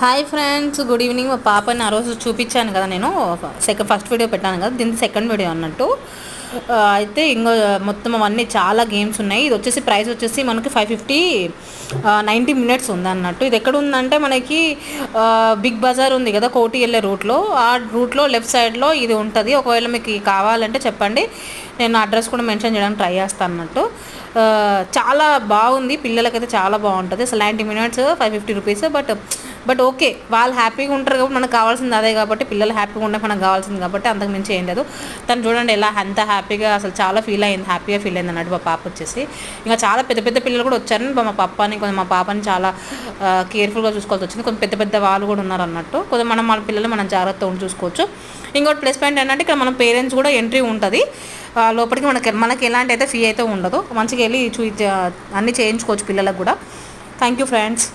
Hi friends, good evening. మా పాపని ఆ రోజు చూపించాను కదా, నేను ఫస్ట్ వీడియో పెట్టాను కదా, దీని సెకండ్ వీడియో అన్నట్టు. అయితే ఇంకో మొత్తం అవన్నీ చాలా గేమ్స్ ఉన్నాయి. ఇది వచ్చేసి ప్రైస్ వచ్చేసి మనకి 550, 90 మినిట్స్ ఉంది అన్నట్టు. ఇది ఎక్కడ ఉందంటే మనకి బిగ్ బజార్ ఉంది కదా, కోటి వెళ్ళే రూట్లో, ఆ రూట్లో లెఫ్ట్ సైడ్లో ఇది ఉంటుంది. ఒకవేళ మీకు కావాలంటే చెప్పండి, నేను అడ్రస్ కూడా మెన్షన్ చేయడానికి ట్రై చేస్తాను అన్నట్టు. చాలా బాగుంది, పిల్లలకైతే చాలా బాగుంటుంది. అసలు 90 మినిట్స్ 550 రూపీస్. బట్ ఓకే, వాళ్ళు హ్యాపీగా ఉంటారు కాబట్టి మనకు కావాల్సింది అదే. కాబట్టి పిల్లలు హ్యాపీగా ఉంటే మనకు కావాల్సింది కాబట్టి అంతకు మించి ఏం లేదు. తను చూడండి ఎలా అంత హ్యాపీగా, అసలు చాలా హ్యాపీగా ఫీల్ అయింది అన్నట్టు. మా పాప వచ్చేసి ఇంకా చాలా పెద్ద పెద్ద పిల్లలు కూడా వచ్చారు. మా పాపని చాలా కేర్ఫుల్గా చూసుకోవాల్సి వచ్చింది. కొంచెం పెద్ద పెద్ద వాళ్ళు కూడా ఉన్నారు అన్నట్టు. కొంచెం మన పిల్లలు మనం జాగ్రత్తగా ఉండి చూసుకోవచ్చు. ఇంకోటి ప్లస్ పాయింట్ ఏంటంటే ఇక్కడ మన పేరెంట్స్ కూడా ఎంట్రీ ఉంటుంది లోపలికి. మనకి ఎలాంటి అయితే ఫీ అయితే ఉండదు. మంచిగా వెళ్ళి అన్నీ చేయించుకోవచ్చు పిల్లలకు కూడా. Thank you friends.